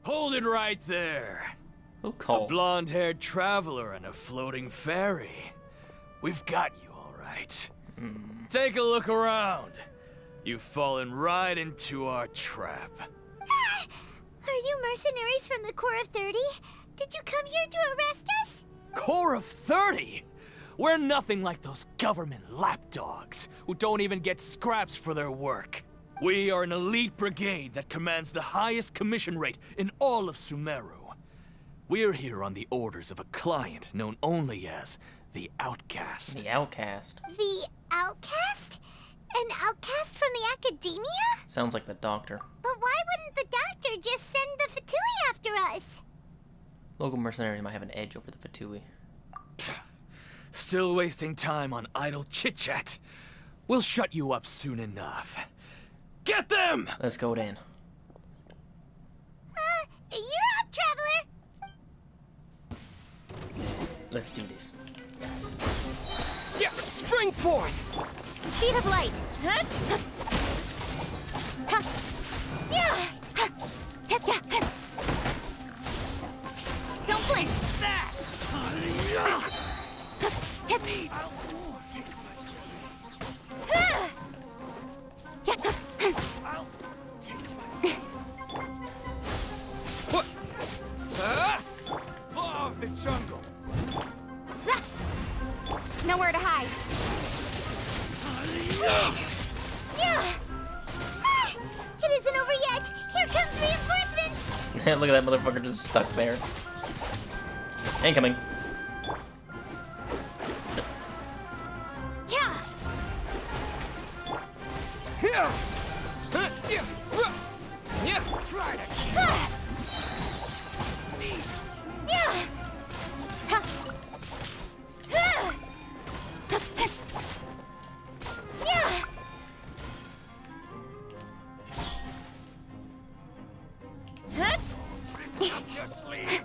Hold it right there. Who called? A blonde-haired traveler and a floating fairy. We've got you, all right. Take a look around. You've fallen right into our trap. Are you mercenaries from the Corps of 30? Did you come here to arrest us? Corps of 30? We're nothing like those government lapdogs who don't even get scraps for their work. We are an elite brigade that commands the highest commission rate in all of Sumeru. We're here on the orders of a client known only as the Outcast. The Outcast. The Outcast? An outcast from the Akademiya? Sounds like the Doctor. But why wouldn't the Doctor just send the Fatui after us? Local mercenaries might have an edge over the Fatui. Still wasting time on idle chit-chat. We'll shut you up soon enough. Get them! Let's go then. You're up, Traveler! Let's do this. Yeah, spring forth! Speed of light! Don't blink! Law of the jungle! Nowhere to hide. It isn't over yet. Here comes reinforcements. Look at that motherfucker just stuck there. Incoming. Try to your sleeve.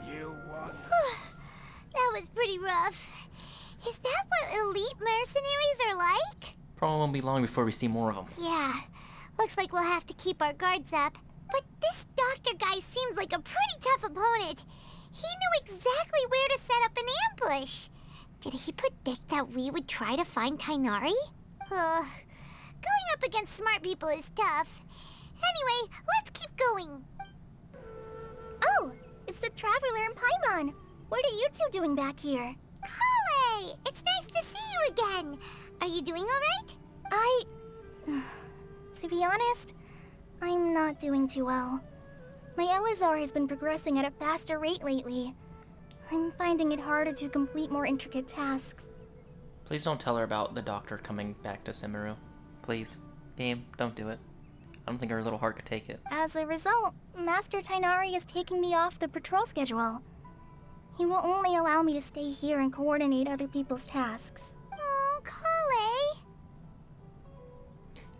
You want? That was pretty rough. Is that what elite mercenaries are like? Probably won't be long before we see more of them. Yeah. Looks like we'll have to keep our guards up. But this doctor guy seems like a pretty tough opponent. He knew exactly where to set up an ambush. Did he predict that we would try to find Tighnari? Going up against smart people is tough. Anyway, let's keep going. Oh, it's the Traveler and Paimon. What are you two doing back here? Kale! It's nice to see you again. Are you doing all right? To be honest, I'm not doing too well. My Elazar has been progressing at a faster rate lately. I'm finding it harder to complete more intricate tasks. Please don't tell her about the Doctor coming back to Sumeru. Please. Game, don't do it. I don't think her little heart could take it. As a result, Master Tighnari is taking me off the patrol schedule. He will only allow me to stay here and coordinate other people's tasks. Oh, Kale.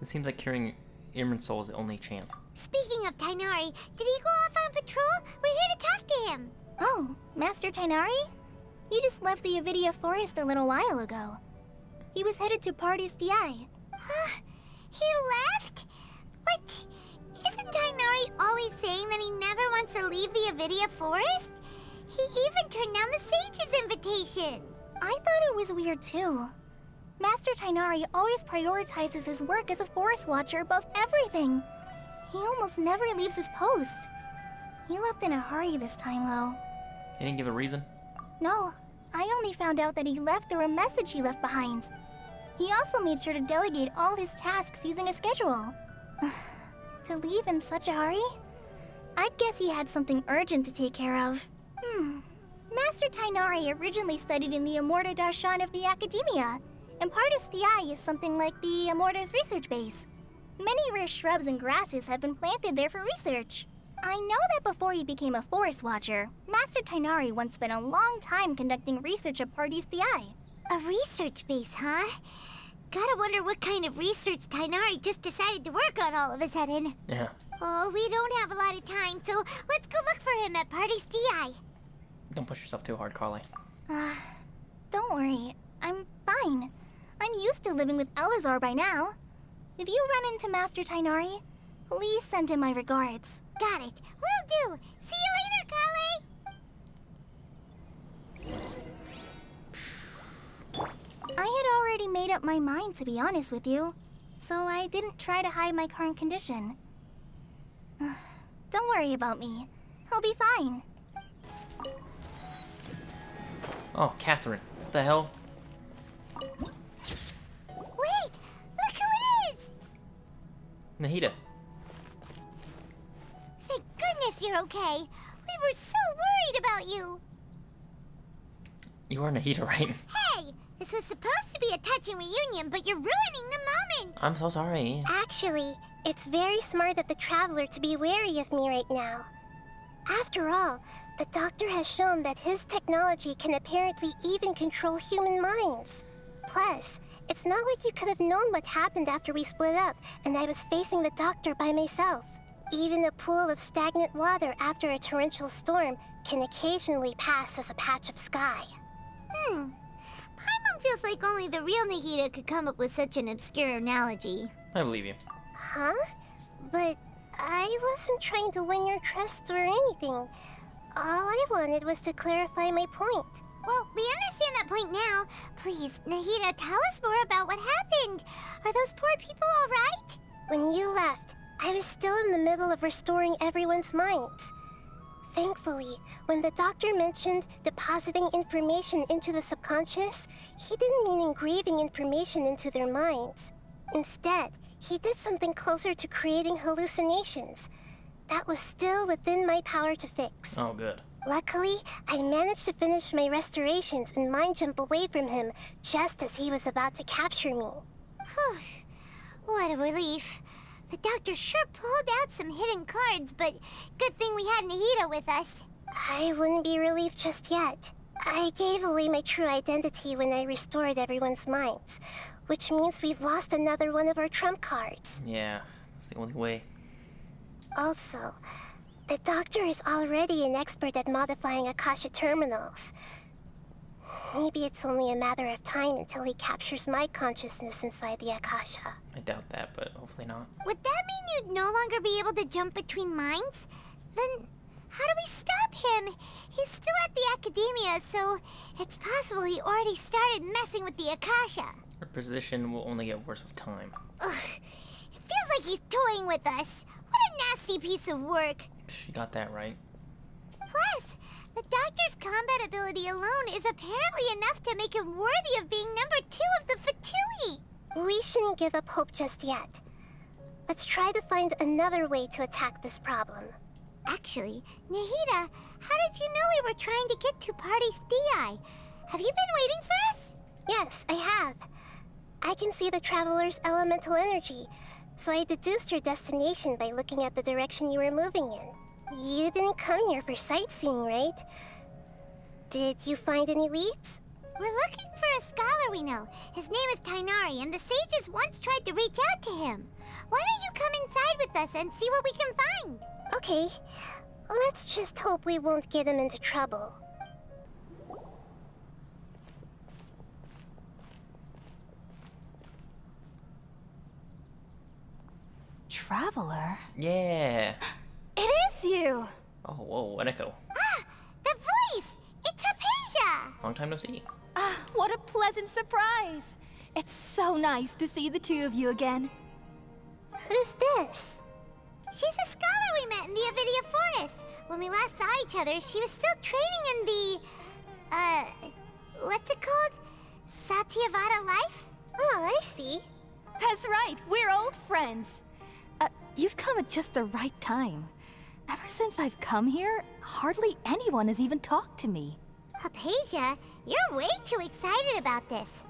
It seems like curing Irminsul is the only chance. Speaking of Tighnari, did he go off on patrol? We're here to talk to him. Oh, Master Tighnari? He just left the Avidia Forest a little while ago. He was headed to Party's DI. He left? What? Isn't Tighnari always saying that he never wants to leave the Avidia Forest? He even turned down the Sage's invitation. I thought it was weird too. Master Tighnari always prioritizes his work as a forest watcher above everything. He almost never leaves his post. He left in a hurry this time, though. He didn't give a reason? No, I only found out that he left through a message he left behind. He also made sure to delegate all his tasks using a schedule. To leave in such a hurry? I'd guess he had something urgent to take care of. Master Tighnari originally studied in the Amorta Darshan of the Akademiya, and Partis DI is something like the Amorta's research base. Many rare shrubs and grasses have been planted there for research. I know that before he became a forest watcher, Master Tighnari once spent a long time conducting research at Partis DI. A research base, huh? Gotta wonder what kind of research Tighnari just decided to work on all of a sudden. Yeah. Oh, we don't have a lot of time, so let's go look for him at Partis DI. Don't push yourself too hard, Carly. Don't worry. I'm fine. I'm used to living with Elazar by now. If you run into Master Tainari, please send him my regards. Got it. Will do. See you later, Kale. I had already made up my mind, to be honest with you. So I didn't try to hide my current condition. Don't worry about me. He'll be fine. Oh, Catherine. What the hell? Wait! Look who it is! Nahida. Thank goodness you're okay. We were so worried about you. You are Nahida, right? Hey! This was supposed to be a touching reunion, but you're ruining the moment! I'm so sorry. Actually, it's very smart of the Traveler to be wary of me right now. After all, the Doctor has shown that his technology can apparently even control human minds. Plus, it's not like you could have known what happened after we split up and I was facing the Doctor by myself. Even a pool of stagnant water after a torrential storm can occasionally pass as a patch of sky. Paimon feels like only the real Nahida could come up with such an obscure analogy. I believe you. Huh? But I wasn't trying to win your trust or anything. All I wanted was to clarify my point. Well, we understand that point now. Please, Nahida, tell us more about what happened. Are those poor people all right? When you left, I was still in the middle of restoring everyone's minds. Thankfully, when the Doctor mentioned depositing information into the subconscious, he didn't mean engraving information into their minds. Instead, he did something closer to creating hallucinations. That was still within my power to fix. Oh, good. Luckily, I managed to finish my restorations and mind jump away from him just as he was about to capture me. Whew. What a relief. The Doctor sure pulled out some hidden cards, but good thing we had Nahida with us. I wouldn't be relieved just yet. I gave away my true identity when I restored everyone's minds, which means we've lost another one of our trump cards. Yeah, that's the only way. Also, the Doctor is already an expert at modifying Akasha terminals. Maybe it's only a matter of time until he captures my consciousness inside the Akasha. I doubt that, but hopefully not. Would that mean you'd no longer be able to jump between minds? Then how do we stop him? He's still at the Akademiya, so it's possible he already started messing with the Akasha. Her position will only get worse with time. Ugh. It feels like he's toying with us. What a nasty piece of work. She got that right. Plus, the Doctor's combat ability alone is apparently enough to make him worthy of being number 2 of the Fatui. We shouldn't give up hope just yet. Let's try to find another way to attack this problem. Actually, Nahida, how did you know we were trying to get to Party's DI? Have you been waiting for us? Yes, I have. I can see the Traveler's elemental energy, so I deduced your destination by looking at the direction you were moving in. You didn't come here for sightseeing, right? Did you find any leads? We're looking for a scholar we know. His name is Tainari, and the sages once tried to reach out to him. Why don't you come inside with us and see what we can find? Okay, let's just hope we won't get him into trouble. Traveler? Yeah. It is you! Oh, whoa, an echo. Ah, the voice! It's Hypatia! Long time no see. Ah, what a pleasant surprise! It's so nice to see the two of you again. Who's this? She's a scholar we met in the Avidia Forest. When we last saw each other, she was still training in the... what's it called? Satyavada life? Oh, I see. That's right, we're old friends. You've come at just the right time. Ever since I've come here, hardly anyone has even talked to me. Hypatia, you're way too excited about this.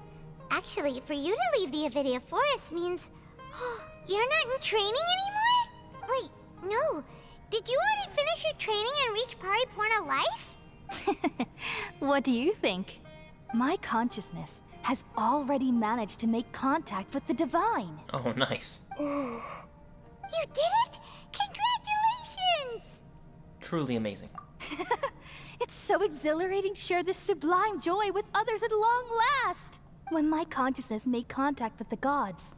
Actually, for you to leave the Avidia Forest means... you're not in training anymore? Wait, no. Did you already finish your training and reach Paripurna life? What do you think? My consciousness has already managed to make contact with the divine. Oh, nice. You did it! Congratulations! Truly amazing. It's so exhilarating to share this sublime joy with others at long last! When my consciousness made contact with the gods.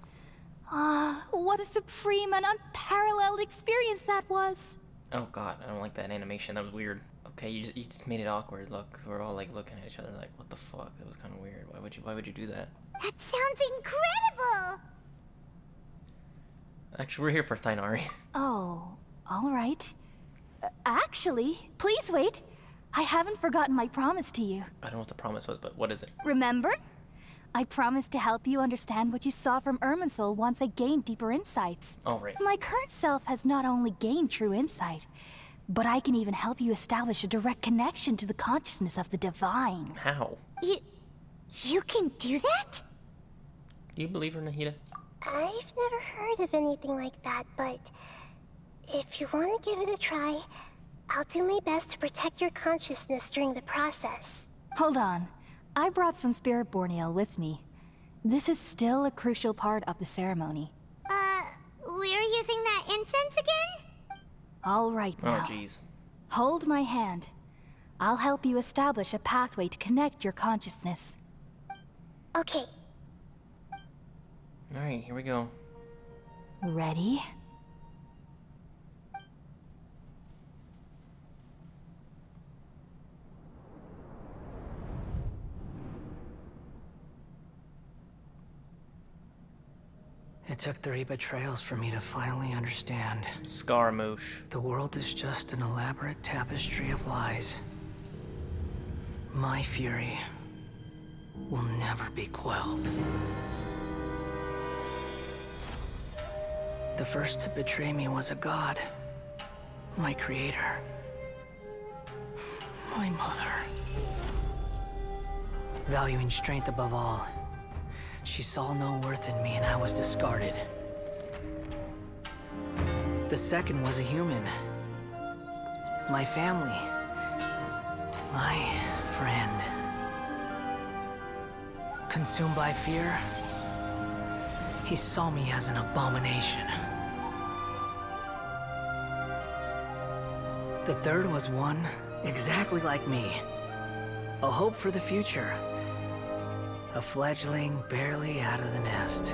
Ah, what a supreme and unparalleled experience that was! Oh god, I don't like that animation. That was weird. Okay, you just made it awkward. Look, we're all like looking at each other like, what the fuck? That was kind of weird. Why would you do that? That sounds incredible! Actually, we're here for Thainari. Oh, alright. Actually, please wait. I haven't forgotten my promise to you. I don't know what the promise was, but what is it? Remember? I promised to help you understand what you saw from Irminsul once I gained deeper insights. Oh, right. My current self has not only gained true insight, but I can even help you establish a direct connection to the consciousness of the divine. How? You can do that? Do you believe her, Nahida? I've never heard of anything like that, but if you want to give it a try, I'll do my best to protect your consciousness during the process. Hold on. I brought some spirit borneal with me. This is still a crucial part of the ceremony. We're using that incense again? All right now. Oh, jeez. Hold my hand. I'll help you establish a pathway to connect your consciousness. Okay. Alright, here we go. Ready? It took 3 betrayals for me to finally understand. Scaramouche. The world is just an elaborate tapestry of lies. My fury will never be quelled. The first to betray me was a god. My creator. My mother. Valuing strength above all, she saw no worth in me and I was discarded. The second was a human. My family. My friend. Consumed by fear, he saw me as an abomination. The third was one exactly like me. A hope for the future. A fledgling barely out of the nest.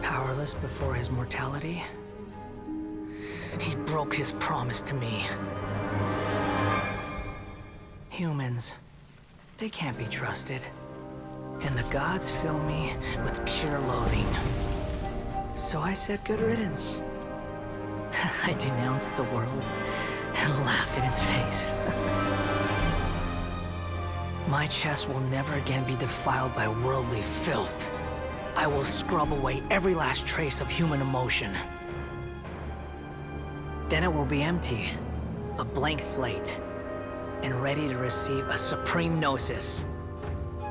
Powerless before his mortality, he broke his promise to me. Humans, they can't be trusted. And the gods fill me with pure loathing. So I said good riddance. I denounced the world and laugh in its face. My chest will never again be defiled by worldly filth. I will scrub away every last trace of human emotion. Then it will be empty, a blank slate, and ready to receive a supreme gnosis,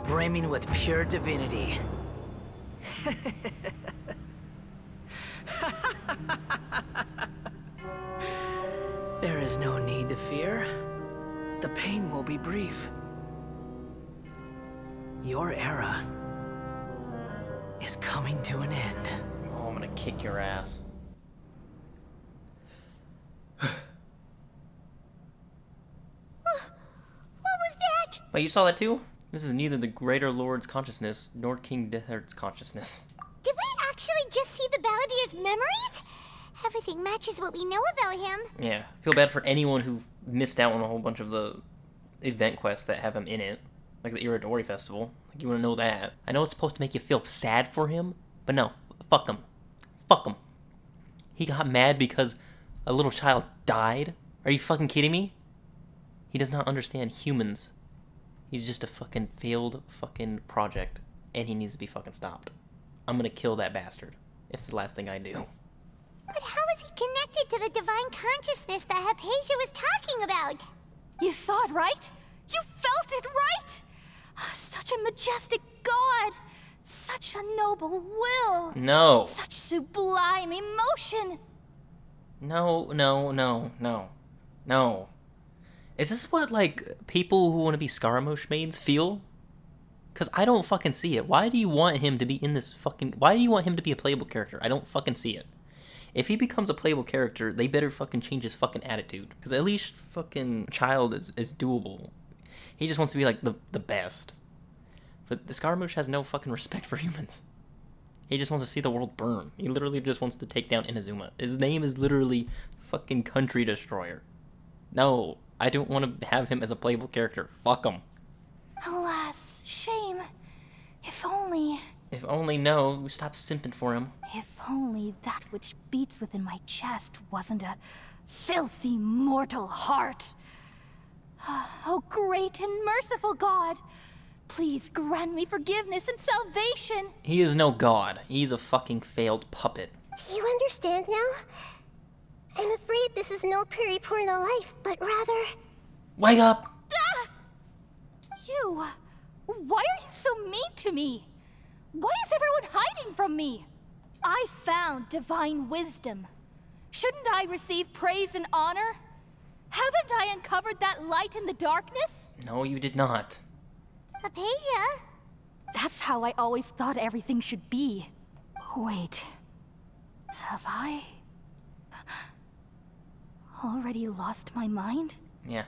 brimming with pure divinity. There is no need to fear. The pain will be brief. Your era is coming to an end. Oh, I'm gonna kick your ass. What was that? Wait, you saw that too? This is neither the Greater Lord's consciousness nor King Deathheart's consciousness. Did we actually just see the Balladier's memories? Everything matches what we know about him. Yeah, I feel bad for anyone who missed out on a whole bunch of the event quests that have him in it. Like the Iridori Festival. Like, you wanna know that. I know it's supposed to make you feel sad for him, but no, fuck him. Fuck him. He got mad because a little child died? Are you fucking kidding me? He does not understand humans. He's just a fucking failed fucking project, and he needs to be fucking stopped. I'm gonna kill that bastard, if it's the last thing I do. But how is he connected to the divine consciousness that Hypatia was talking about? You saw it, right? You felt it, right? Such a majestic god! Such a noble will! No. Such sublime emotion! No. Is this what, like, people who want to be Scaramouche mains feel? Because I don't fucking see it. Why do you want him to be in this fucking... Why do you want him to be a playable character? I don't fucking see it. If he becomes a playable character, they better fucking change his fucking attitude. Because at least fucking Child is doable. He just wants to be like the best. But the Scaramouche has no fucking respect for humans. He just wants to see the world burn. He literally just wants to take down Inazuma. His name is literally fucking Country Destroyer. No, I don't want to have him as a playable character. Fuck him. Alas, shame. If only... If only, no, stop simping for him. If only that which beats within my chest wasn't a filthy mortal heart. Oh, great and merciful God, please grant me forgiveness and salvation. He is no god. He's a fucking failed puppet. Do you understand now? I'm afraid this is no Peripurna life, but rather... Wake up! Ah! You! Why are you so mean to me? Why is everyone hiding from me? I found divine wisdom. Shouldn't I receive praise and honor? Haven't I uncovered that light in the darkness? No, you did not. Hypatia? That's how I always thought everything should be. Wait. Have I... already lost my mind? Yeah.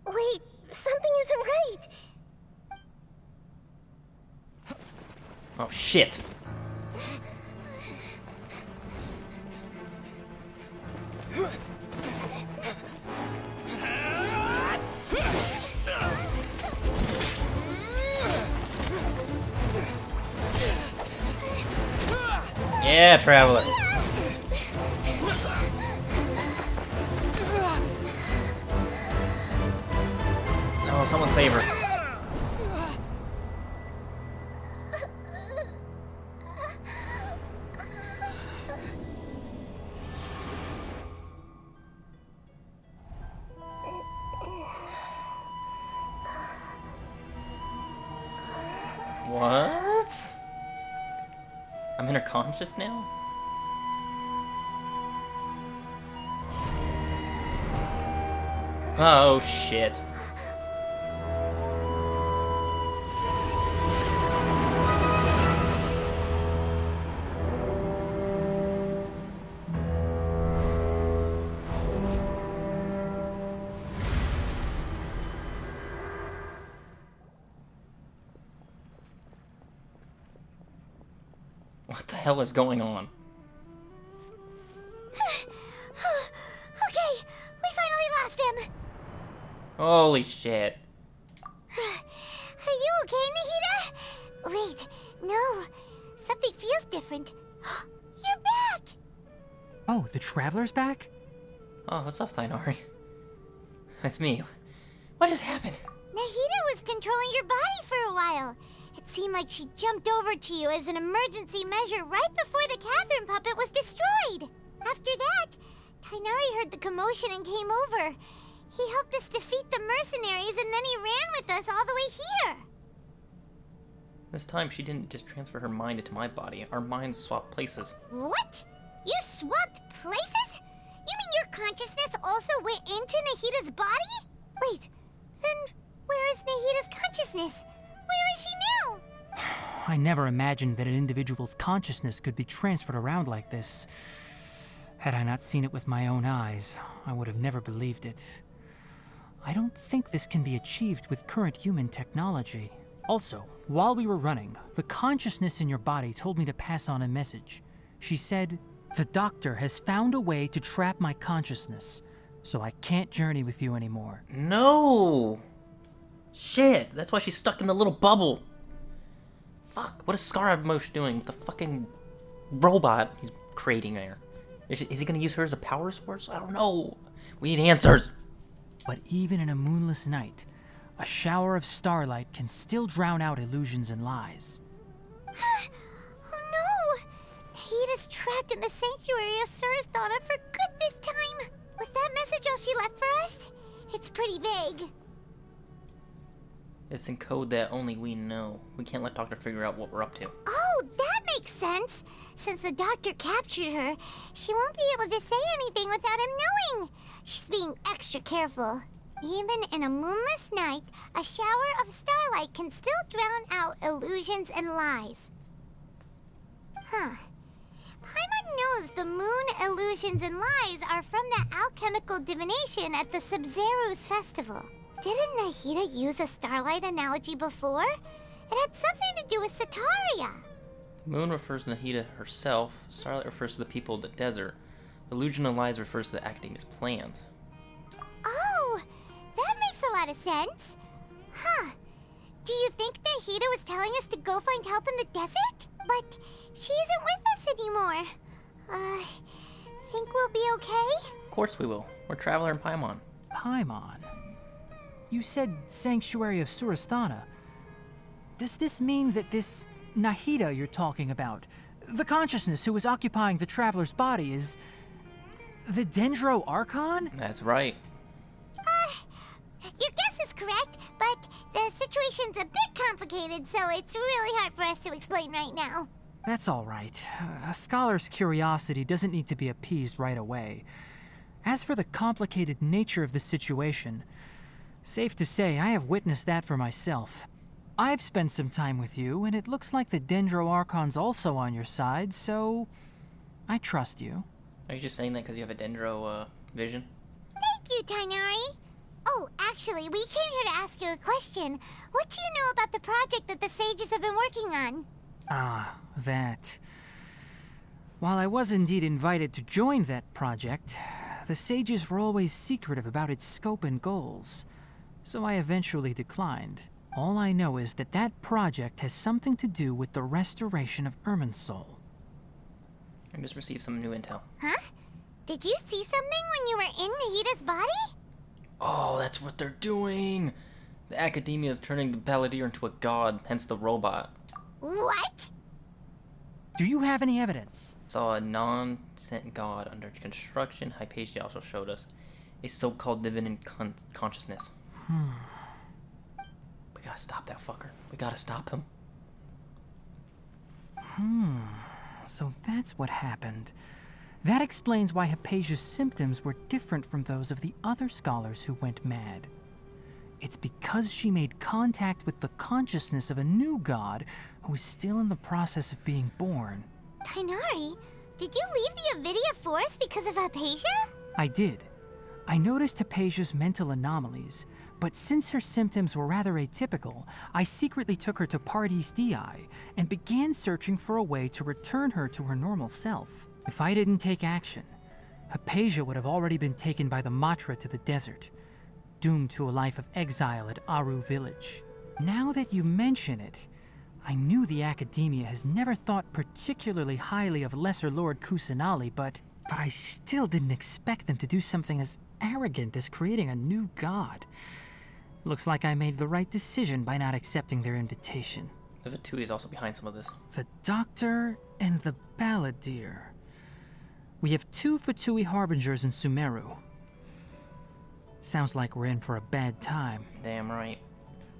Wait, something isn't right. Oh, shit. Yeah, Traveler. No, someone save her. What? I'm in her conscious now? Oh shit. What the hell is going on? Okay, we finally lost him. Holy shit. Are you okay, Nahida? Wait, no. Something feels different. You're back! Oh, the Traveler's back? Oh, what's up, Thainari? It's me. What just happened? Nahida was controlling your body for a while. It seemed like she jumped over to you as an emergency measure right before the Catherine puppet was destroyed. After that, Thainari heard the commotion and came over. He helped us defeat the mercenaries and then he ran with us all the way here. This time she didn't just transfer her mind into my body. Our minds swapped places. What? You swapped places? You mean your consciousness also went into Nahida's body? Wait, then where is Nahida's consciousness? Where is she now? I never imagined that an individual's consciousness could be transferred around like this. Had I not seen it with my own eyes, I would have never believed it. I don't think this can be achieved with current human technology. Also, while we were running, the consciousness in your body told me to pass on a message. She said, "The doctor has found a way to trap my consciousness, so I can't journey with you anymore." No! Shit, that's why she's stuck in the little bubble. Fuck, what is Scaramouche doing with the fucking robot he's creating there? Is he gonna use her as a power source? I don't know. We need answers. But even in a moonless night, a shower of starlight can still drown out illusions and lies. Oh no! Nahida's trapped in the sanctuary of Surathana for good this time. Was that message all she left for us? It's pretty vague. It's in code that only we know. We can't let Doctor figure out what we're up to. Oh, that makes sense. Since the doctor captured her, she won't be able to say anything without him knowing. She's being extra careful. Even in a moonless night, a shower of starlight can still drown out illusions and lies. Huh. Paimon knows the moon illusions and lies are from the alchemical divination at the Sumeru's festival. Didn't Nahida use a starlight analogy before? It had something to do with Sataria. Moon refers to Nahida herself. Starlight refers to the people of the desert. Illusion and lies refers to the Akademiya's plans. Oh, that makes a lot of sense. Huh. Do you think Nahida was telling us to go find help in the desert? But she isn't with us anymore. Think we'll be okay? Of course we will. We're Traveler and Paimon. Paimon? You said Sanctuary of Surasthana. Does this mean that this Nahida you're talking about, the consciousness who was occupying the Traveler's body, is the Dendro Archon? That's right. Your guess is correct, but the situation's a bit complicated, so it's really hard for us to explain right now. That's all right. A scholar's curiosity doesn't need to be appeased right away. As for the complicated nature of the situation, safe to say I have witnessed that for myself. I've spent some time with you, and it looks like the Dendro Archon's also on your side, so I trust you. Are you just saying that because you have a Dendro, vision? Thank you, Tainari. Oh, actually, we came here to ask you a question. What do you know about the project that the sages have been working on? Ah, that. While I was indeed invited to join that project, the sages were always secretive about its scope and goals, so I eventually declined. All I know is that that project has something to do with the restoration of Irminsul. I just received some new intel. Huh? Did you see something when you were in Nahida's body? Oh, that's what they're doing! The Akademiya is turning the Balladeer into a god, hence the robot. What? Do you have any evidence? Saw a non-sent god under construction. Hypatia also showed us a so-called divinity consciousness. We gotta stop that fucker. We gotta stop him. So that's what happened. That explains why Hypatia's symptoms were different from those of the other scholars who went mad. It's because she made contact with the consciousness of a new god who is still in the process of being born. Tainari, did you leave the Avidia forest because of Hypatia? I did. I noticed Hypatia's mental anomalies, but since her symptoms were rather atypical, I secretly took her to Pardes Dii and began searching for a way to return her to her normal self. If I didn't take action, Hypatia would have already been taken by the Matra to the desert, doomed to a life of exile at Aru village. Now that you mention it, I knew the Akademiya has never thought particularly highly of Lesser Lord Kusanali, but I still didn't expect them to do something as arrogant as creating a new god. Looks like I made the right decision by not accepting their invitation. The Fatui is also behind some of this. The Doctor and the Balladeer. We have 2 Fatui Harbingers in Sumeru. Sounds like we're in for a bad time. Damn right.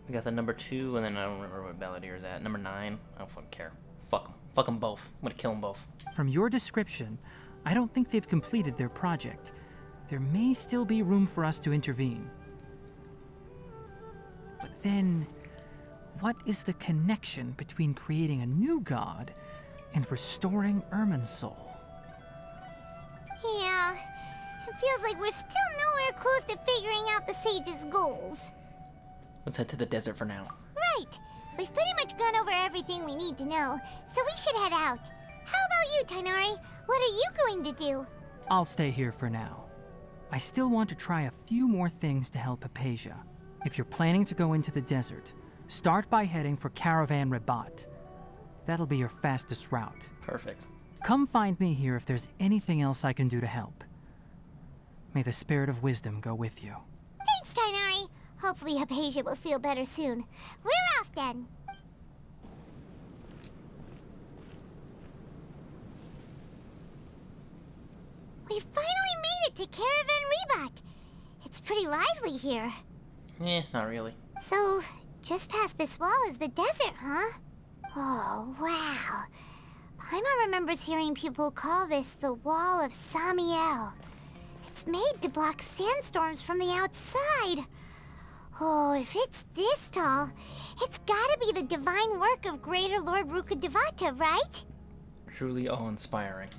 We got the number 2, and then I don't remember what Balladeer is at. Number 9. I don't fucking care. Fuck them. Fuck them both. I'm gonna kill them both. From your description, I don't think they've completed their project. There may still be room for us to intervene. But then, what is the connection between creating a new god and restoring Irminsul? Yeah, it feels like we're still nowhere close to figuring out the sage's goals. Let's head to the desert for now. Right. We've pretty much gone over everything we need to know, so we should head out. How about you, Tainari? What are you going to do? I'll stay here for now. I still want to try a few more things to help Hypatia. If you're planning to go into the desert, start by heading for Caravan Rabat. That'll be your fastest route. Perfect. Come find me here if there's anything else I can do to help. May the spirit of wisdom go with you. Thanks, Tainari. Hopefully Hypatia will feel better soon. We're off then. We finally made it to Caravan Rabat. It's pretty lively here. Not really. So, just past this wall is the desert, huh? Oh, wow. Paimon remembers hearing people call this the Wall of Samiel. It's made to block sandstorms from the outside. Oh, if it's this tall, it's gotta be the divine work of Greater Lord Rukkhadevata, right? Truly awe-inspiring.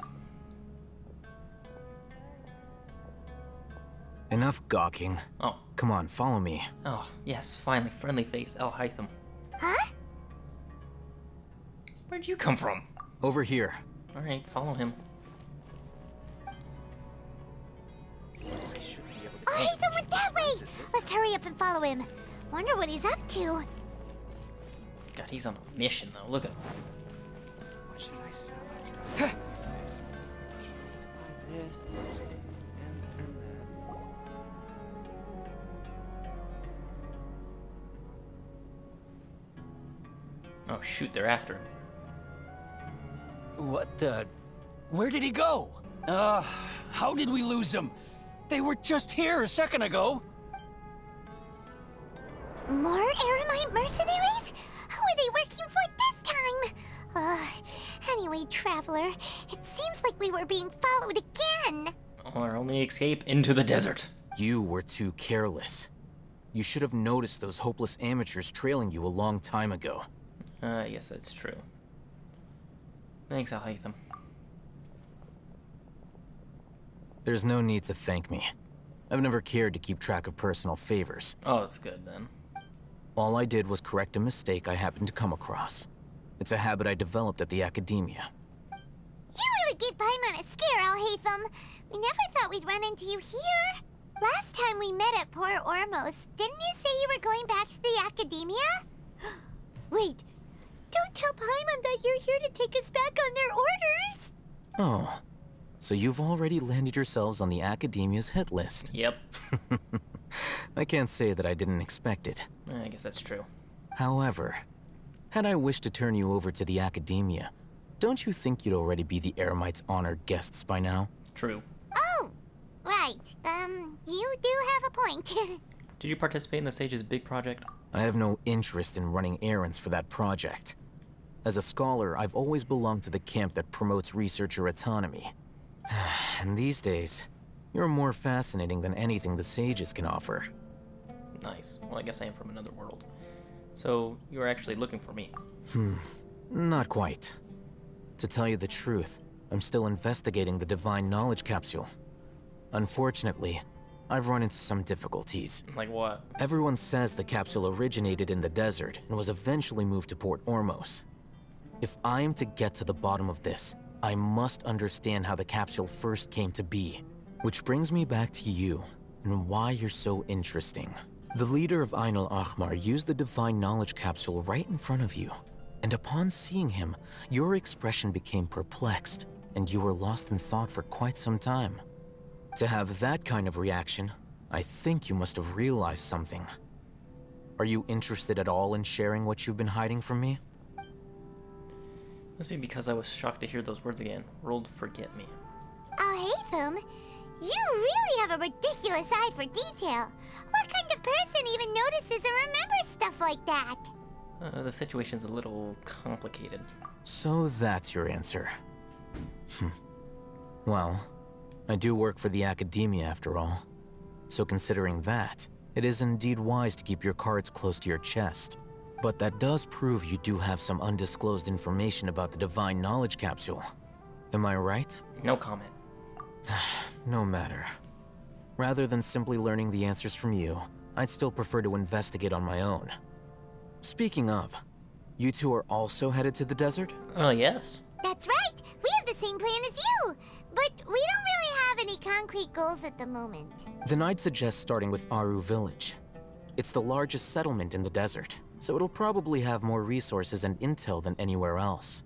Enough gawking. Oh. Come on, follow me. Oh, yes, finally, friendly face, Al-Haytham. Huh? Where'd you come from? Over here. Alright, follow him. Al-Haytham went that way! Let's hurry up and follow him. Wonder what he's up to. God, he's on a mission, though. Look at him. What should I sell after? Buy this and that. Oh, shoot, they're after him. What the? Where did he go? How did we lose him? They were just here a second ago. More Eremite mercenaries? Who are they working for this time? Anyway, Traveler, it seems like we were being followed again. Our only escape into the desert. You were too careless. You should have noticed those hopeless amateurs trailing you a long time ago. I guess that's true. Thanks, Al-Haytham. There's no need to thank me. I've never cared to keep track of personal favors. Oh, that's good, then. All I did was correct a mistake I happened to come across. It's a habit I developed at the Akademiya. You really gave Paimon a scare, Al-Haytham. We never thought we'd run into you here. Last time we met at Port Ormos, didn't you say you were going back to the Akademiya? Wait, don't tell Paimon that you're here to take us back on their orders. Oh, so you've already landed yourselves on the Akademiya's hit list. Yep. I can't say that I didn't expect it. I guess that's true. However, had I wished to turn you over to the Akademiya, don't you think you'd already be the Eremites' honored guests by now? True. Oh, right. You do have a point. Did you participate in the Sage's big project? I have no interest in running errands for that project. As a scholar, I've always belonged to the camp that promotes researcher autonomy. And these days, you're more fascinating than anything the Sages can offer. Nice. Well, I guess I am from another world. So, you were actually looking for me. Not quite. To tell you the truth, I'm still investigating the Divine Knowledge Capsule. Unfortunately, I've run into some difficulties. Like what? Everyone says the capsule originated in the desert and was eventually moved to Port Ormos. If I am to get to the bottom of this, I must understand how the capsule first came to be. Which brings me back to you, and why you're so interesting. The leader of Ain al-Ahmar used the Divine Knowledge Capsule right in front of you, and upon seeing him, your expression became perplexed, and you were lost in thought for quite some time. To have that kind of reaction, I think you must have realized something. Are you interested at all in sharing what you've been hiding from me? Must be because I was shocked to hear those words again. World forget me. Al-Haytham, you really have a ridiculous eye for detail. What kind of person even notices or remembers stuff like that? The situation's a little complicated. So that's your answer. Well, I do work for the Akademiya after all. So considering that, it is indeed wise to keep your cards close to your chest. But that does prove you do have some undisclosed information about the Divine Knowledge Capsule. Am I right? No comment. No matter. Rather than simply learning the answers from you, I'd still prefer to investigate on my own. Speaking of, you two are also headed to the desert? Oh, yes. That's right. We have the same plan as you. But we don't really have any concrete goals at the moment. Then I'd suggest starting with Aru Village. It's the largest settlement in the desert, so it'll probably have more resources and intel than anywhere else.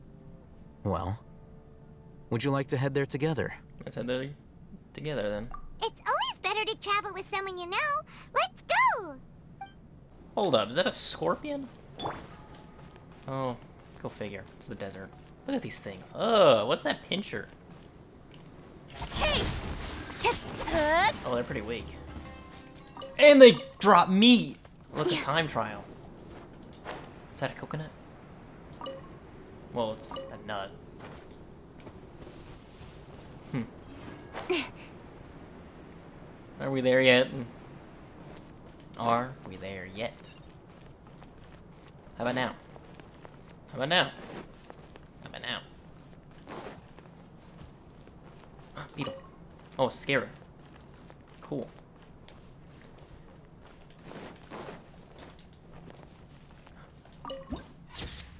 Well, would you like to head there together? Let's head there together then. It's always better to travel with someone you know. Let's go! Hold up, is that a scorpion? Oh, go figure. It's the desert. Look at these things. Oh, what's that pincher? Hey! Oh, they're pretty weak. And they drop meat! Look, a time trial. Is that a coconut? Well, it's a nut. Are we there yet? Are we there yet? How about now? How about now? How about now? Beetle. Oh, a scarab. Cool.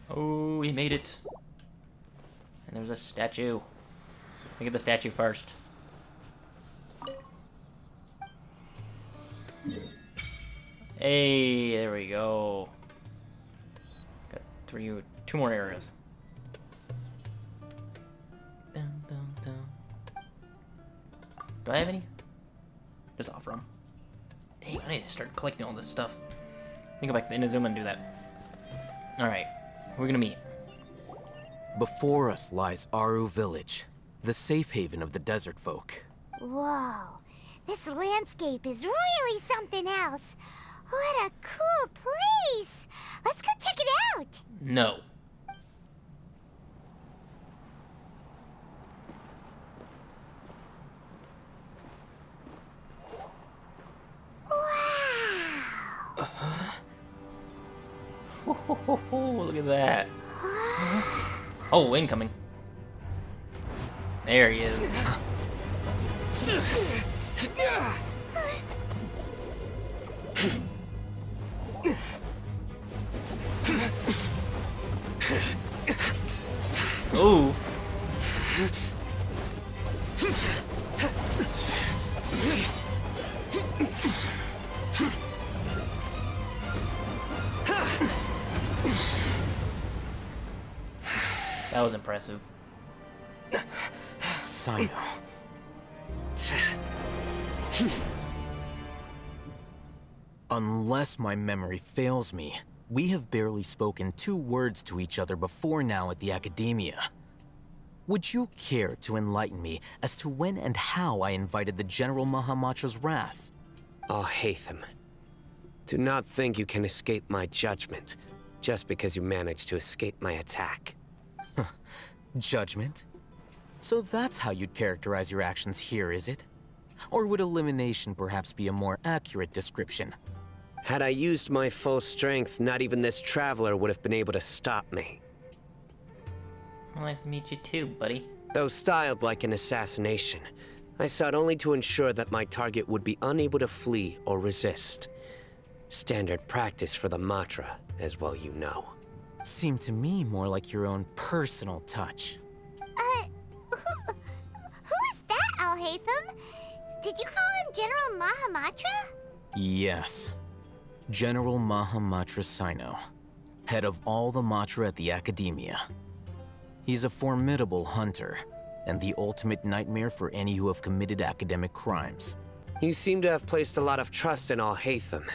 Oh, he made it. And there's a statue. Look at the statue first. Hey, there we go. Got two more areas. Dun, dun, dun. Do I have any? Just off run. Dang, I need to start collecting all this stuff. Let me go back to Inazuma and do that. Alright, we're gonna meet. Before us lies Aru Village, the safe haven of the desert folk. Whoa, this landscape is really something else. What a cool place! Let's go check it out! No. Wow! Look at that. Oh, incoming. There he is. Ooh. That was impressive. Sino. Unless my memory fails me, we have barely spoken 2 words to each other before now at the Akademiya. Would you care to enlighten me as to when and how I invited the General Mahamatra's wrath? Al-Haytham, do not think you can escape my judgment just because you managed to escape my attack. Judgment? So that's how you'd characterize your actions here, is it? Or would elimination perhaps be a more accurate description? Had I used my full strength, not even this traveler would have been able to stop me. Well, nice to meet you too, buddy. Though styled like an assassination, I sought only to ensure that my target would be unable to flee or resist. Standard practice for the Matra, as well you know. Seemed to me more like your own personal touch. Who is that, Al-Haytham? Did you call him General Mahamatra? Yes. General Mahamatra Sino, head of all the Matra at the Akademiya. He's a formidable hunter, and the ultimate nightmare for any who have committed academic crimes. You seem to have placed a lot of trust in Al-Haytham,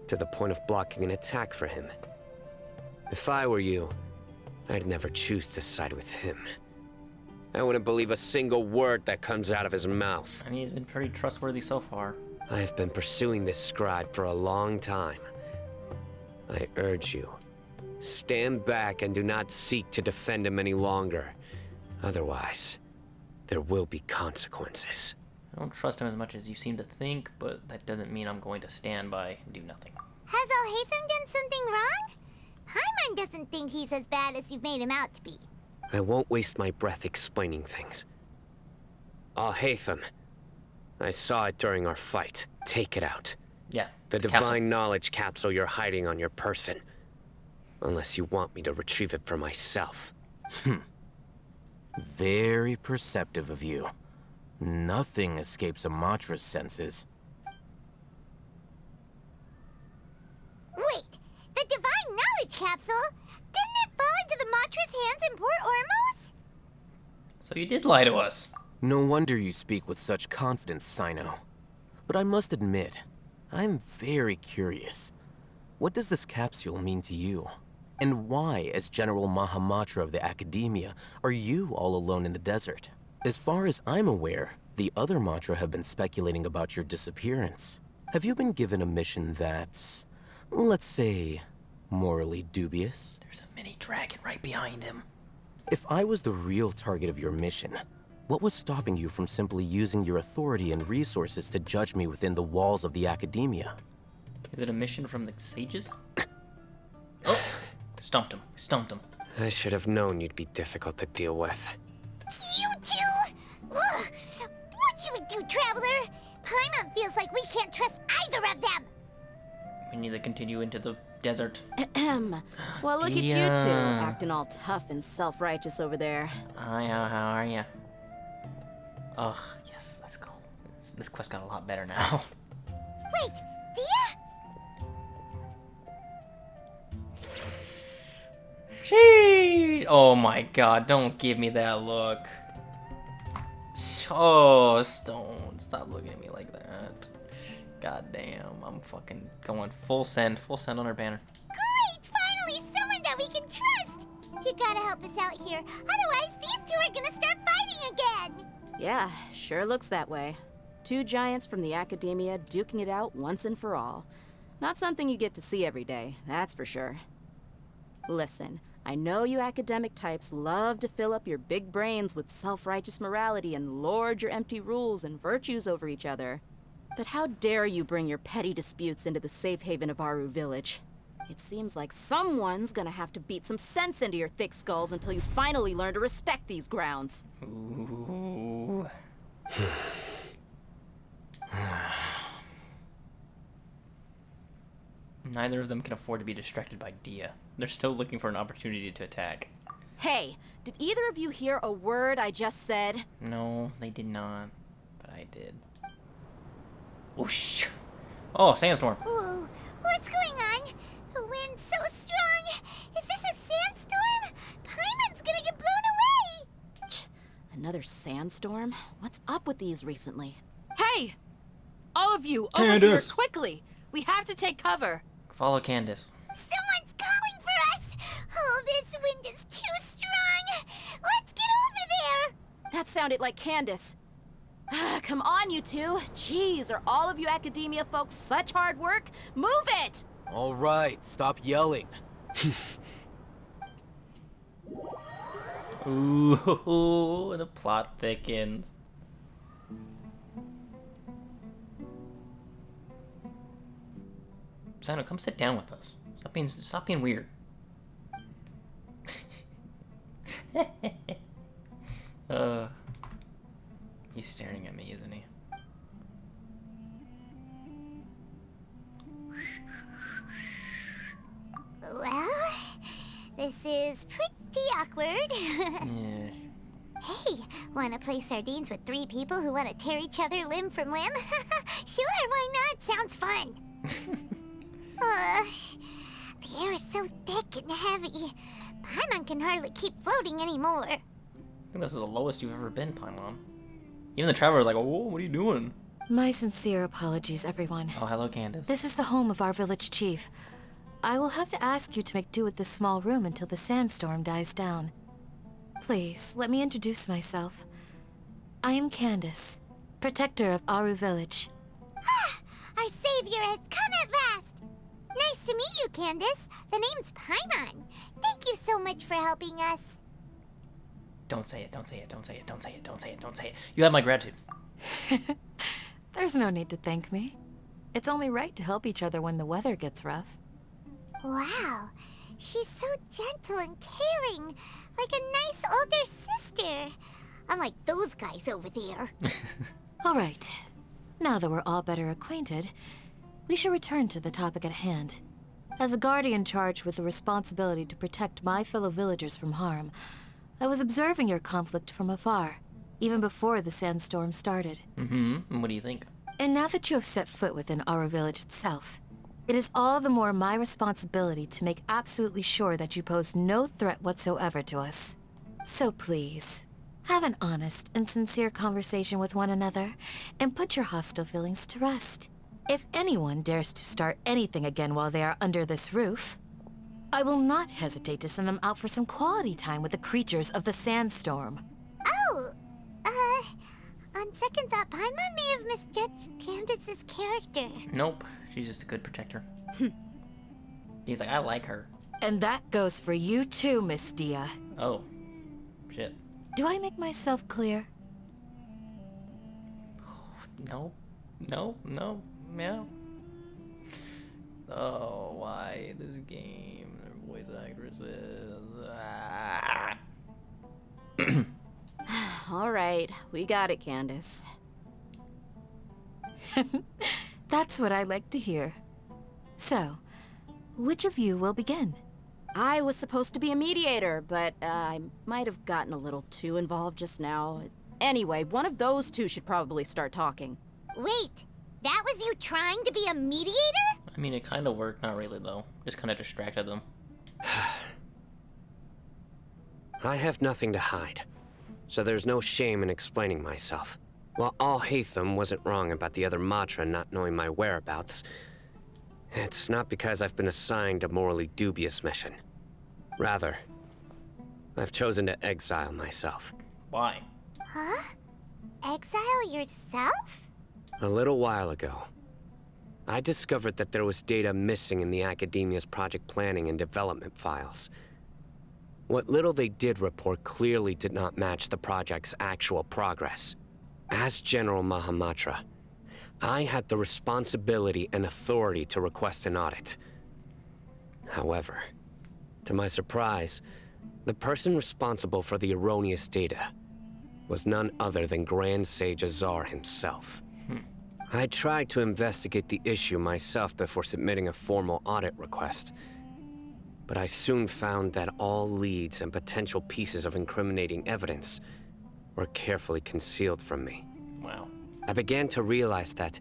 to the point of blocking an attack for him. If I were you, I'd never choose to side with him. I wouldn't believe a single word that comes out of his mouth. I mean, he's been pretty trustworthy so far. I have been pursuing this scribe for a long time. I urge you, stand back and do not seek to defend him any longer. Otherwise, there will be consequences. I don't trust him as much as you seem to think, but that doesn't mean I'm going to stand by and do nothing. Has Al-Haytham done something wrong? Paimon doesn't think he's as bad as you've made him out to be. I won't waste my breath explaining things. Al-Haytham, I saw it during our fight. Take it out. Yeah. The capsule. divine knowledge capsule you're hiding on your person. Unless you want me to retrieve it for myself. Very perceptive of you. Nothing escapes a Matra's senses. Wait, the divine knowledge capsule? Didn't it fall into the Matra's hands in Port Ormos? So you did lie to us. No wonder you speak with such confidence, Sino. But I must admit, I'm very curious. What does this capsule mean to you? And why, as General Mahamatra of the Akademiya, are you all alone in the desert? As far as I'm aware, the other Matra have been speculating about your disappearance. Have you been given a mission that's, let's say, morally dubious? There's a mini dragon right behind him. If I was the real target of your mission, What was stopping you from simply using your authority and resources to judge me within the walls of the Akademiya? Is it a mission from the sages? Oh, stumped him. Stumped him. I should have known you'd be difficult to deal with. You two! Ugh! What you would do, Traveler? Paimon feels like we can't trust either of them! We need to continue into the desert. Ahem. Well, look at you Dia. two, acting all tough and self-righteous over there. Hi, how are ya? Ugh, yes, let's go. This quest got a lot better now. Wait, Dia? Sheesh. Oh my god, don't give me that look. Oh, don't stop looking at me like that. God damn, I'm fucking going full send on our banner. Great! Finally, someone that we can trust! You gotta help us out here, otherwise these two are gonna start fighting again! Yeah, sure looks that way. Two giants from the Akademiya duking it out once and for all. Not something you get to see every day, that's for sure. Listen, I know you academic types love to fill up your big brains with self-righteous morality and lord your empty rules and virtues over each other. But how dare you bring your petty disputes into the safe haven of Aru Village? It seems like someone's gonna have to beat some sense into your thick skulls until you finally learn to respect these grounds. Ooh. Neither of them can afford to be distracted by Dia. They're still looking for an opportunity to attack. Hey, did either of you hear a word I just said? No, they did not. But I did. Whoosh! Oh, sandstorm. Whoa, what's going on? The wind's so strong! Is this a sandstorm? Paimon's gonna get blown away! Another sandstorm? What's up with these recently? Hey! All of you, over here, quickly! We have to take cover! Follow Candace. Someone's calling for us! Oh, this wind is too strong! Let's get over there! That sounded like Candace. Come on, you two. Jeez, are all of you Akademiya folks such hard work? Move it! All right, stop yelling. Ooh, the plot thickens. Sino, come sit down with us. Stop being weird. He's staring at me, isn't he? Well, this is pretty awkward. Yeah. Hey, wanna play sardines with three people who wanna tear each other limb from limb? Sure, why not? Sounds fun. The air is so thick and heavy. Paimon can hardly keep floating anymore. I think this is the lowest you've ever been, Paimon. Even the Traveler's like, oh, what are you doing? My sincere apologies, everyone. Oh, hello, Candace. This is the home of our village chief. I will have to ask you to make do with this small room until the sandstorm dies down. Please, let me introduce myself. I am Candace, protector of Aru Village. Our savior has come at last! Nice to meet you, Candace. The name's Paimon. Thank you so much for helping us. Don't say it, don't say it, don't say it, don't say it, don't say it, don't say it. You have my gratitude. There's no need to thank me. It's only right to help each other when the weather gets rough. Wow, she's so gentle and caring, like a nice older sister. Unlike those guys over there. All right. Now that we're all better acquainted, we should return to the topic at hand. As a guardian charged with the responsibility to protect my fellow villagers from harm, I was observing your conflict from afar, even before the sandstorm started. And what do you think? And now that you have set foot within our village itself, it is all the more my responsibility to make absolutely sure that you pose no threat whatsoever to us. So please, have an honest and sincere conversation with one another, and put your hostile feelings to rest. If anyone dares to start anything again while they are under this roof, I will not hesitate to send them out for some quality time with the creatures of the sandstorm. Oh, on second thought, Paimon may have misjudged Candace's character. Nope, she's just a good protector. He's like, I like her. And that goes for you too, Miss Dia. Oh, shit. Do I make myself clear? No. No. No. Yeah. Oh, why this game? Voice actresses. Ah. All right, we got it, Candace. That's what I like to hear. So, which of you will begin? I was supposed to be a mediator, but I might have gotten a little too involved just now. Anyway, one of those two should probably start talking. Wait, that was you trying to be a mediator? I mean, it kind of worked. Not really, though. Just kind of distracted them. I have nothing to hide, so there's no shame in explaining myself. While Al-Haytham wasn't wrong about the other Matra not knowing my whereabouts, it's not because I've been assigned a morally dubious mission. Rather, I've chosen to exile myself. Why? Huh? Exile yourself? A little while ago, I discovered that there was data missing in the Akademiya's project planning and development files. What little they did report clearly did not match the project's actual progress. As General Mahamatra, I had the responsibility and authority to request an audit. However, to my surprise, the person responsible for the erroneous data was none other than Grand Sage Azar himself. I tried to investigate the issue myself before submitting a formal audit request, but I soon found that all leads and potential pieces of incriminating evidence were carefully concealed from me. Wow. I began to realize that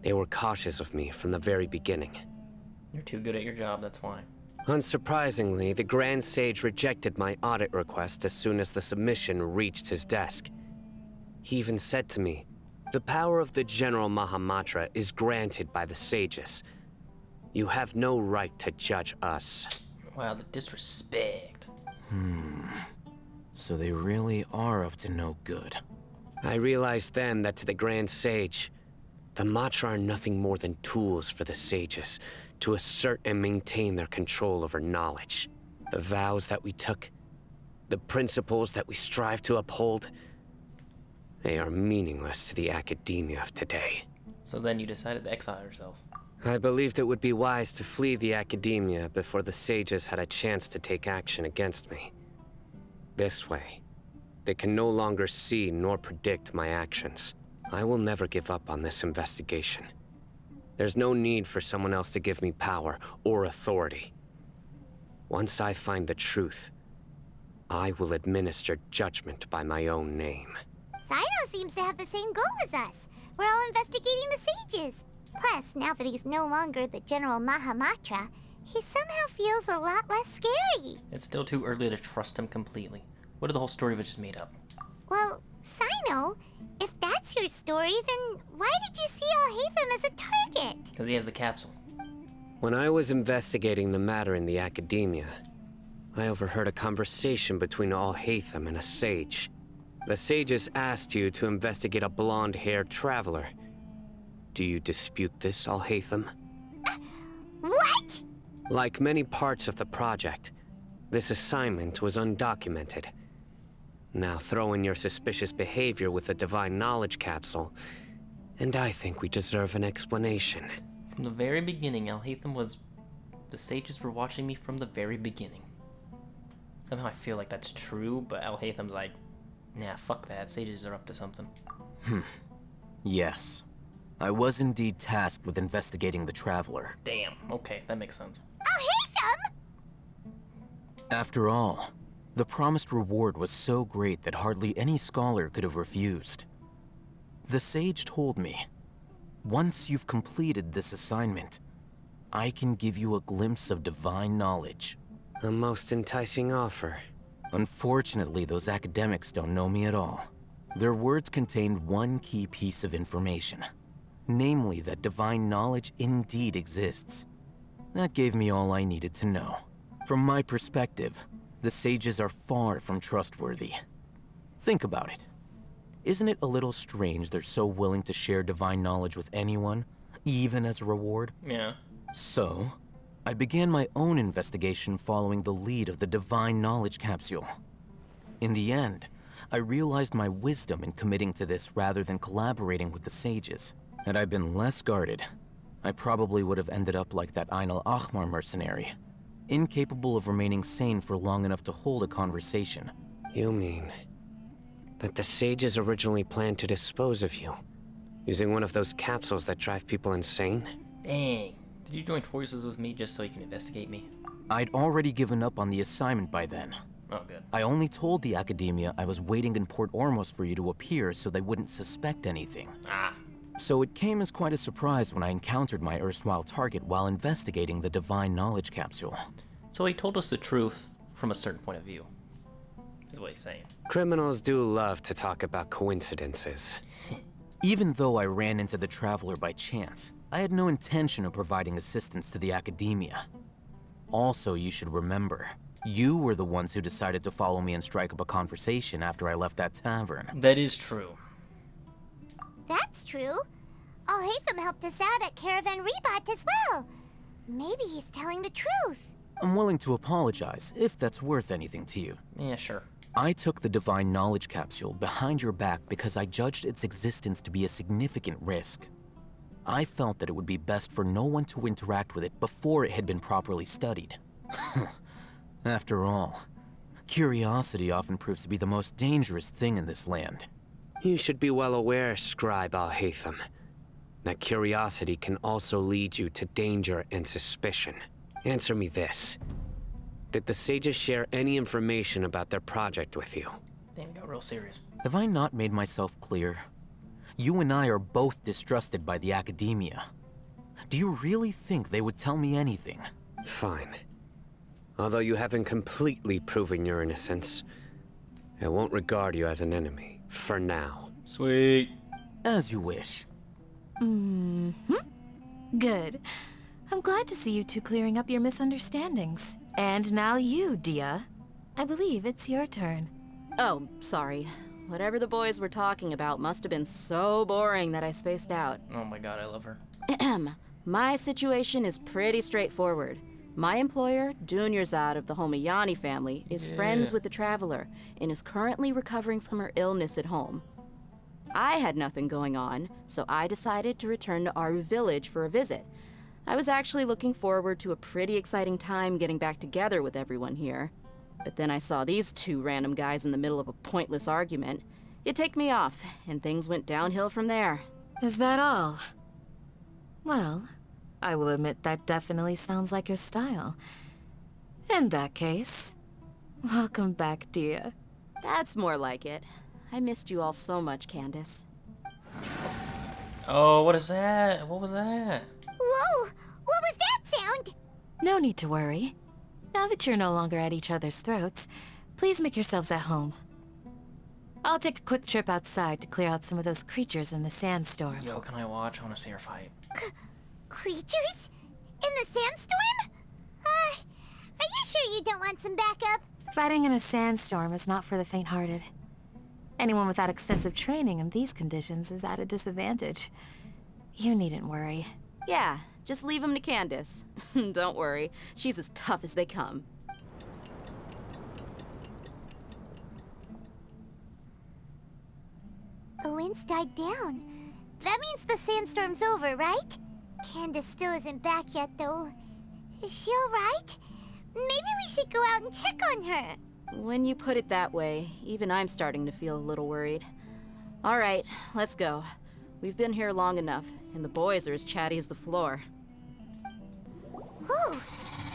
they were cautious of me from the very beginning. You're too good at your job, that's why. Unsurprisingly, the Grand Sage rejected my audit request as soon as the submission reached his desk. He even said to me, "The power of the General Mahamatra is granted by the sages. You have no right to judge us." Wow, the disrespect. So they really are up to no good. I realized then that to the Grand Sage, the Matra are nothing more than tools for the sages to assert and maintain their control over knowledge. The vows that we took, the principles that we strive to uphold, they are meaningless to the Akademiya of today. So then you decided to exile yourself. I believed it would be wise to flee the Akademiya before the sages had a chance to take action against me. This way, they can no longer see nor predict my actions. I will never give up on this investigation. There's no need for someone else to give me power or authority. Once I find the truth, I will administer judgment by my own name. Sino seems to have the same goal as us. We're all investigating the sages. Plus, now that he's no longer the General Mahamatra, he somehow feels a lot less scary. It's still too early to trust him completely. What if the whole story was just made up? Well, Sino, if that's your story, then why did you see Al-Haytham as a target? Because he has the capsule. When I was investigating the matter in the Akademiya, I overheard a conversation between Al-Haytham and a sage. The sages asked you to investigate a blonde-haired traveler. Do you dispute this, Al-Haytham? What? Like many parts of the project, this assignment was undocumented. Now throw in your suspicious behavior with the Divine Knowledge Capsule, and I think we deserve an explanation. From the very beginning, Al-Haytham was... The sages were watching me from the very beginning. Somehow I feel like that's true, but Al-Haytham's like, nah, fuck that, sages are up to something. Yes. I was indeed tasked with investigating the Traveler. Damn, okay, that makes sense. Al-Haytham? After all, the promised reward was so great that hardly any scholar could have refused. The sage told me, once you've completed this assignment, I can give you a glimpse of divine knowledge. A most enticing offer. Unfortunately, those academics don't know me at all. Their words contained one key piece of information, namely that divine knowledge indeed exists. That gave me all I needed to know. From my perspective, the sages are far from trustworthy. Think about it. Isn't it a little strange they're so willing to share divine knowledge with anyone, even as a reward? Yeah. So, I began my own investigation following the lead of the Divine Knowledge Capsule. In the end, I realized my wisdom in committing to this rather than collaborating with the sages. Had I been less guarded, I probably would have ended up like that Ain al-Ahmar mercenary, incapable of remaining sane for long enough to hold a conversation. You mean that the sages originally planned to dispose of you, using one of those capsules that drive people insane? Dang. Did you join forces with me just so you can investigate me? I'd already given up on the assignment by then. Oh, good. I only told the Akademiya I was waiting in Port Ormos for you to appear so they wouldn't suspect anything. Ah. So it came as quite a surprise when I encountered my erstwhile target while investigating the Divine Knowledge Capsule. So he told us the truth from a certain point of view, is what he's saying. Criminals do love to talk about coincidences. Even though I ran into the Traveler by chance, I had no intention of providing assistance to the Akademiya. Also, you should remember, you were the ones who decided to follow me and strike up a conversation after I left that tavern. That is true. That's true. Al-Haytham helped us out at Caravan Rebat as well. Maybe he's telling the truth. I'm willing to apologize, if that's worth anything to you. Yeah, sure. I took the Divine Knowledge Capsule behind your back because I judged its existence to be a significant risk. I felt that it would be best for no one to interact with it before it had been properly studied. After all, curiosity often proves to be the most dangerous thing in this land. You should be well aware, Scribe Al-Haytham, that curiosity can also lead you to danger and suspicion. Answer me this. Did the sages share any information about their project with you? Damn, it got real serious. Have I not made myself clear? You and I are both distrusted by the Akademiya. Do you really think they would tell me anything? Fine. Although you haven't completely proven your innocence, I won't regard you as an enemy, for now. Sweet. As you wish. Good. I'm glad to see you two clearing up your misunderstandings. And now you, Dia. I believe it's your turn. Oh, sorry. Whatever the boys were talking about must have been so boring that I spaced out. Oh my god, I love her. My situation is pretty straightforward. My employer, Dunyarzad of the Homayani family, is friends with the Traveler and is currently recovering from her illness at home. I had nothing going on, so I decided to return to Aru village for a visit. I was actually looking forward to a pretty exciting time getting back together with everyone here. But then I saw these two random guys in the middle of a pointless argument. It ticked me off, and things went downhill from there. Is that all? Well, I will admit that definitely sounds like your style. In that case, welcome back, Dia. That's more like it. I missed you all so much, Candace. Oh, what is that? What was that? Whoa! What was that sound? No need to worry. Now that you're no longer at each other's throats, please make yourselves at home. I'll take a quick trip outside to clear out some of those creatures in the sandstorm. Yo, can I watch? I want to see her fight. Creatures? In the sandstorm? Are you sure you don't want some backup? Fighting in a sandstorm is not for the faint-hearted. Anyone without extensive training in these conditions is at a disadvantage. You needn't worry. Yeah, just leave him to Candace. Don't worry, she's as tough as they come. The wind's died down. That means the sandstorm's over, right? Candace still isn't back yet, though. Is she alright? Maybe we should go out and check on her. When you put it that way, even I'm starting to feel a little worried. All right, let's go. We've been here long enough, and the boys are as chatty as the floor. Whew.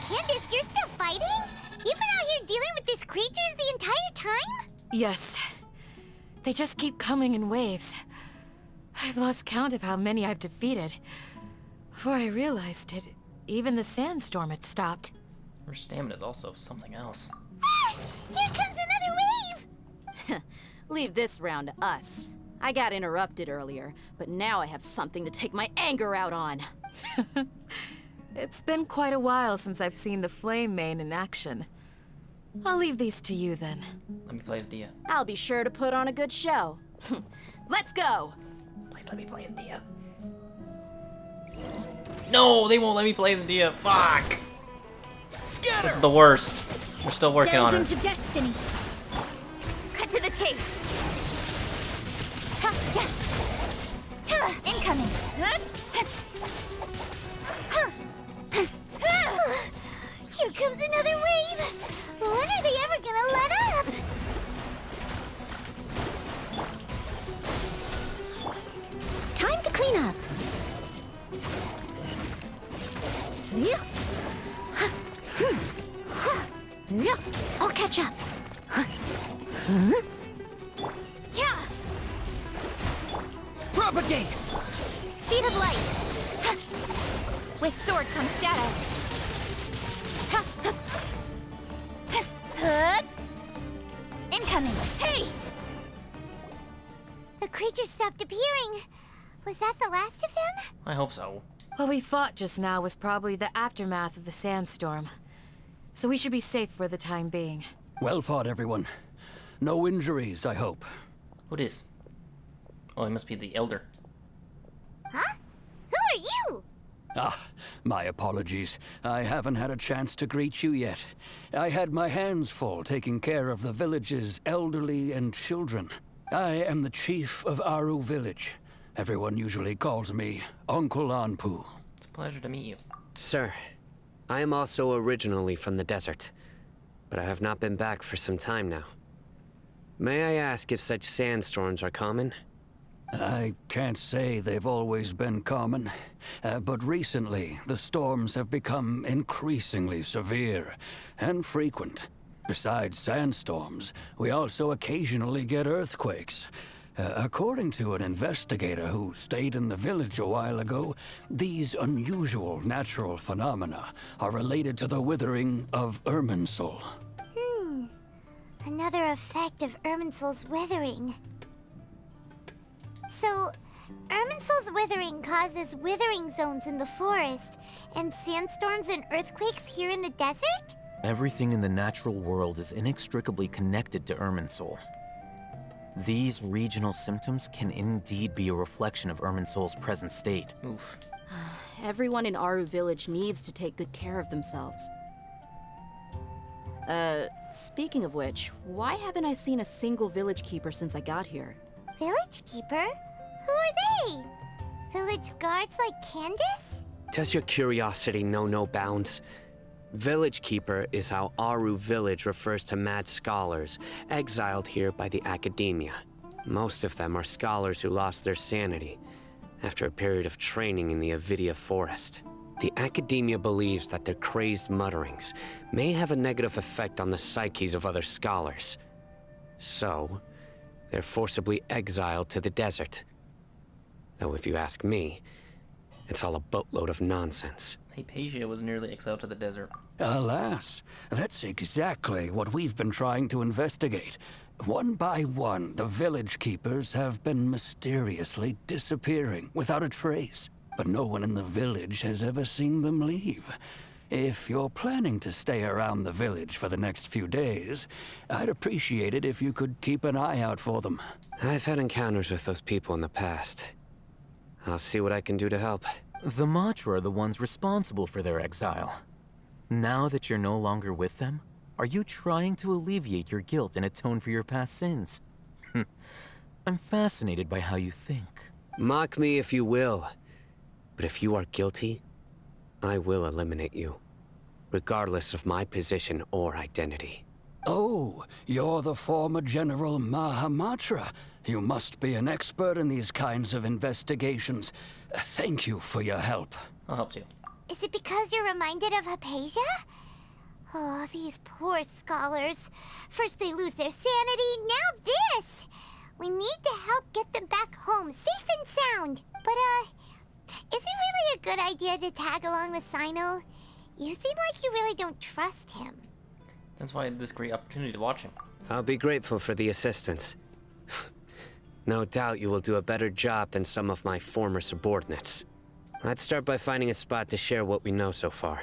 Candace, you're still fighting? You've been out here dealing with these creatures the entire time? Yes. They just keep coming in waves. I've lost count of how many I've defeated. Before I realized it, even the sandstorm had stopped. Her stamina is also something else. Ah! Here comes another wave! Leave this round to us. I got interrupted earlier, but now I have something to take my anger out on. It's been quite a while since I've seen the Flame Mane in action. I'll leave these to you then. Let me play as Dia. I'll be sure to put on a good show. Let's go! Please let me play as Dia. No, they won't let me play as Dia. Fuck! Scatter! This is the worst. We're still working on Delve her. into destiny. Cut to the the chase! Ha, yeah. Incoming! Here comes another wave! When are they ever gonna let up? Time to clean up. I'll catch up. Yeah! Propagate! Speed of light! With sword comes shadow. Incoming! Hey! The creature stopped appearing. Was that the last of them? I hope so. What we fought just now was probably the aftermath of the sandstorm. So we should be safe for the time being. Well fought, everyone. No injuries, I hope. What is? Oh, he must be the elder. Huh? Who are you? Ah, my apologies. I haven't had a chance to greet you yet. I had my hands full taking care of the village's elderly and children. I am the chief of Aru village. Everyone usually calls me Uncle Anpu. It's a pleasure to meet you. Sir, I am also originally from the desert, but I have not been back for some time now. May I ask if such sandstorms are common? I can't say they've always been common, but recently the storms have become increasingly severe and frequent. Besides sandstorms, we also occasionally get earthquakes. According to an investigator who stayed in the village a while ago, these unusual natural phenomena are related to the withering of Irminsul. Another effect of Irminsul's withering. So, Irminsul's withering causes withering zones in the forest, and sandstorms and earthquakes here in the desert? Everything in the natural world is inextricably connected to Irminsul. These regional symptoms can indeed be a reflection of Irminsul's present state. Oof. Everyone in Aru village needs to take good care of themselves. Speaking of which, why haven't I seen a single village keeper since I got here? Village keeper? Who are they? Village guards like Candace? Does your curiosity know no bounds? Village Keeper is how Aru village refers to mad scholars exiled here by the Akademiya. Most of them are scholars who lost their sanity after a period of training in the Avidya forest. The Akademiya believes that their crazed mutterings may have a negative effect on the psyches of other scholars. So, they're forcibly exiled to the desert. Though if you ask me, it's all a boatload of nonsense. Hypatia was nearly exiled to the desert. Alas, that's exactly what we've been trying to investigate. One by one, the village keepers have been mysteriously disappearing without a trace. But no one in the village has ever seen them leave. If you're planning to stay around the village for the next few days, I'd appreciate it if you could keep an eye out for them. I've had encounters with those people in the past. I'll see what I can do to help. The Matra are the ones responsible for their exile. Now that you're no longer with them, are you trying to alleviate your guilt and atone for your past sins? I'm fascinated by how you think. Mock me if you will, but if you are guilty, I will eliminate you, regardless of my position or identity. Oh, you're the former General Mahamatra. You must be an expert in these kinds of investigations. Thank you for your help. I'll help you. Is it because you're reminded of Hypatia? Oh, these poor scholars. First they lose their sanity, now this! We need to help get them back home, safe and sound. But, is it really a good idea to tag along with Sino? You seem like you really don't trust him. That's why I had this great opportunity to watch him. I'll be grateful for the assistance. No doubt you will do a better job than some of my former subordinates. Let's start by finding a spot to share what we know so far.